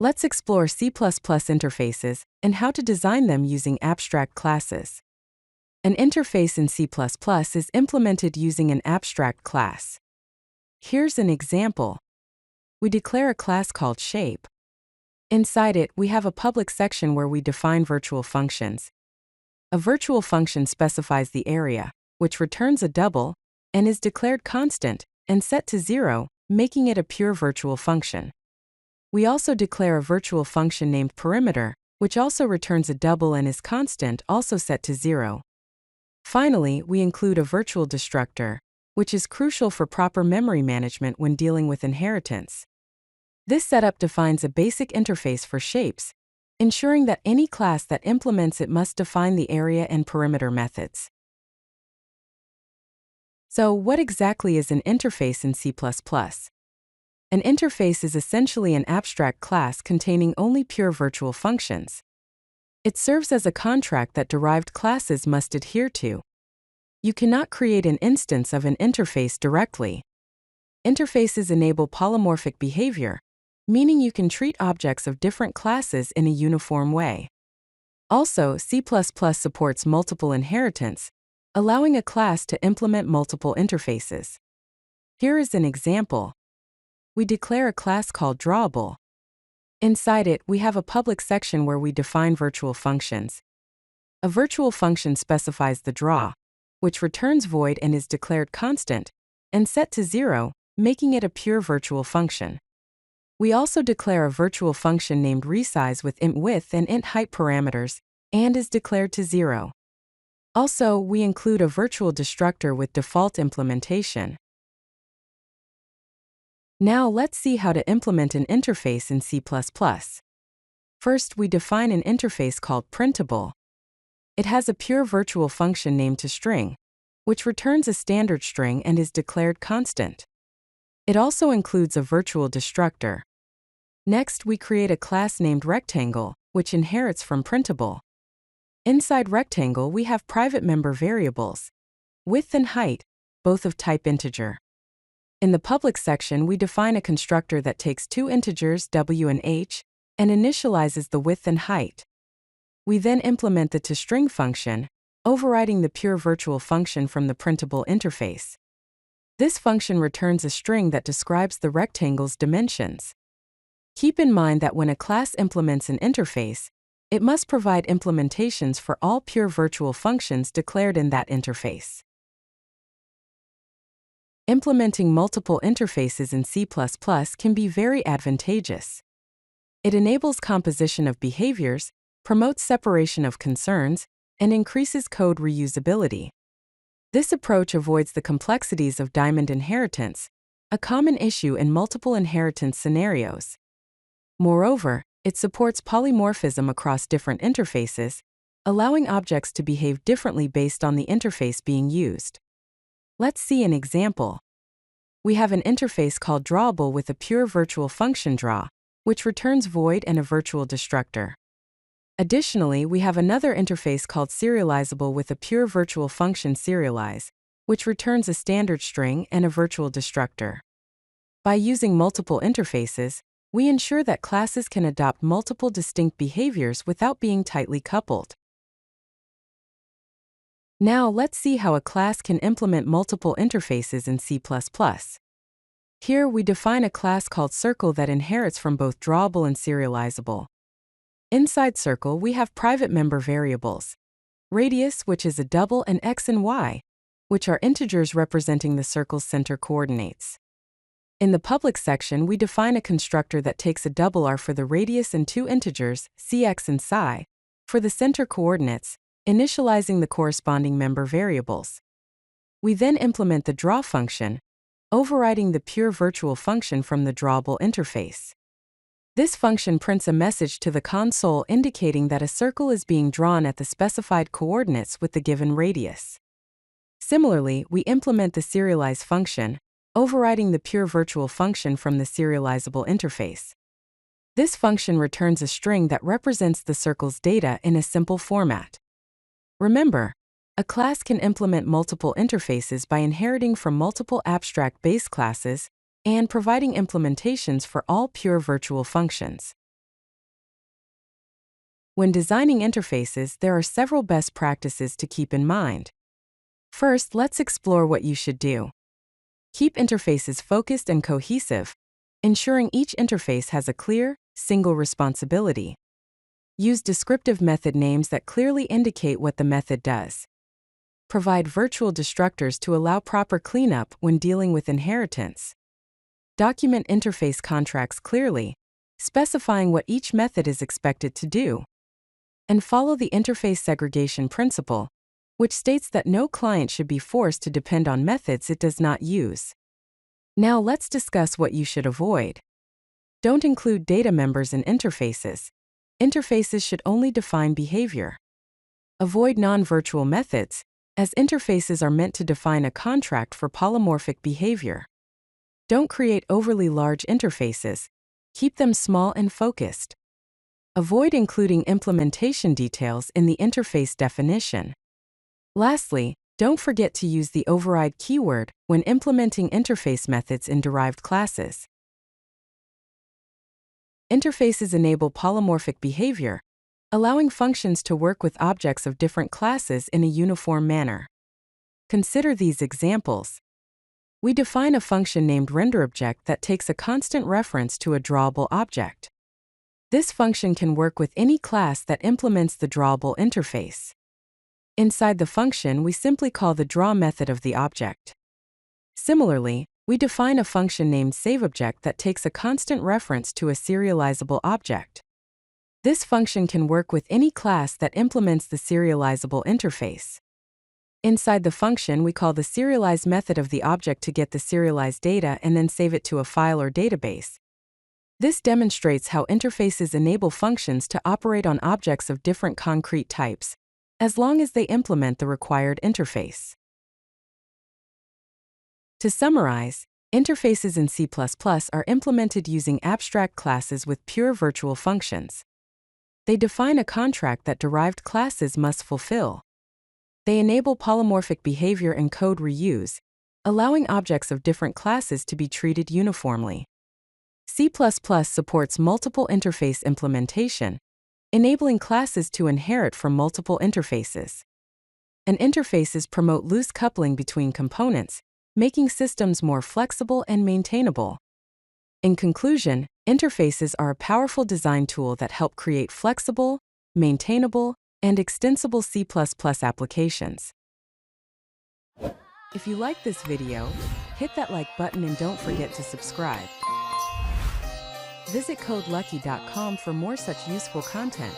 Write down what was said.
Let's explore C++ interfaces and how to design them using abstract classes. An interface in C++ is implemented using an abstract class. Here's an example. We declare a class called shape. Inside it, we have a public section where we define virtual functions. A virtual function specifies the area, which returns a double, and is declared constant and set to 0, making it a pure virtual function. We also declare a virtual function named perimeter, which also returns a double and is constant, also set to 0. Finally, we include a virtual destructor, which is crucial for proper memory management when dealing with inheritance. This setup defines a basic interface for shapes, ensuring that any class that implements it must define the area and perimeter methods. So, what exactly is an interface in C++? An interface is essentially an abstract class containing only pure virtual functions. It serves as a contract that derived classes must adhere to. You cannot create an instance of an interface directly. Interfaces enable polymorphic behavior, meaning you can treat objects of different classes in a uniform way. Also, C++ supports multiple inheritance, allowing a class to implement multiple interfaces. Here is an example. We declare a class called drawable. Inside it, we have a public section where we define virtual functions. A virtual function specifies the draw, which returns void and is declared constant, and set to 0, making it a pure virtual function. We also declare a virtual function named resize with int width and int height parameters, and is declared to 0. Also, we include a virtual destructor with default implementation. Now let's see how to implement an interface in C++. First, we define an interface called printable. It has a pure virtual function named toString, which returns a standard string and is declared constant. It also includes a virtual destructor. Next, we create a class named rectangle, which inherits from printable. Inside rectangle, we have private member variables, width and height, both of type integer. In the public section, we define a constructor that takes two integers w and h and initializes the width and height. We then implement the toString function, overriding the pure virtual function from the printable interface. This function returns a string that describes the rectangle's dimensions. Keep in mind that when a class implements an interface, it must provide implementations for all pure virtual functions declared in that interface. Implementing multiple interfaces in C++ can be very advantageous. It enables composition of behaviors, promotes separation of concerns, and increases code reusability. This approach avoids the complexities of diamond inheritance, a common issue in multiple inheritance scenarios. Moreover, it supports polymorphism across different interfaces, allowing objects to behave differently based on the interface being used. Let's see an example. We have an interface called drawable with a pure virtual function draw, which returns void and a virtual destructor. Additionally, we have another interface called serializable with a pure virtual function serialize, which returns a standard string and a virtual destructor. By using multiple interfaces, we ensure that classes can adopt multiple distinct behaviors without being tightly coupled. Now let's see how a class can implement multiple interfaces in C++. Here we define a class called circle that inherits from both drawable and serializable. Inside circle we have private member variables, radius, which is a double, and x and y, which are integers representing the circle's center coordinates. In the public section we define a constructor that takes a double r for the radius and two integers, cx and psi, for the center coordinates, initializing the corresponding member variables. We then implement the draw function, overriding the pure virtual function from the drawable interface. This function prints a message to the console indicating that a circle is being drawn at the specified coordinates with the given radius. Similarly, we implement the serialize function, overriding the pure virtual function from the serializable interface. This function returns a string that represents the circle's data in a simple format. Remember, a class can implement multiple interfaces by inheriting from multiple abstract base classes and providing implementations for all pure virtual functions. When designing interfaces, there are several best practices to keep in mind. First, let's explore what you should do. Keep interfaces focused and cohesive, ensuring each interface has a clear, single responsibility. Use descriptive method names that clearly indicate what the method does. Provide virtual destructors to allow proper cleanup when dealing with inheritance. Document interface contracts clearly, specifying what each method is expected to do. And follow the interface segregation principle, which states that no client should be forced to depend on methods it does not use. Now let's discuss what you should avoid. Don't include data members in interfaces. Interfaces should only define behavior. Avoid non-virtual methods, as interfaces are meant to define a contract for polymorphic behavior. Don't create overly large interfaces. Keep them small and focused. Avoid including implementation details in the interface definition. Lastly, don't forget to use the override keyword when implementing interface methods in derived classes. Interfaces enable polymorphic behavior, allowing functions to work with objects of different classes in a uniform manner. Consider these examples. We define a function named renderObject that takes a constant reference to a drawable object. This function can work with any class that implements the drawable interface. Inside the function, we simply call the draw method of the object. Similarly, we define a function named saveObject that takes a constant reference to a serializable object. This function can work with any class that implements the serializable interface. Inside the function, we call the serialize method of the object to get the serialized data and then save it to a file or database. This demonstrates how interfaces enable functions to operate on objects of different concrete types, as long as they implement the required interface. To summarize, interfaces in C++ are implemented using abstract classes with pure virtual functions. They define a contract that derived classes must fulfill. They enable polymorphic behavior and code reuse, allowing objects of different classes to be treated uniformly. C++ supports multiple interface implementation, enabling classes to inherit from multiple interfaces. And interfaces promote loose coupling between components, making systems more flexible and maintainable. In conclusion, interfaces are a powerful design tool that help create flexible, maintainable, and extensible C++ applications. If you like this video, hit that like button and don't forget to subscribe. Visit CodeLucky.com for more such useful content.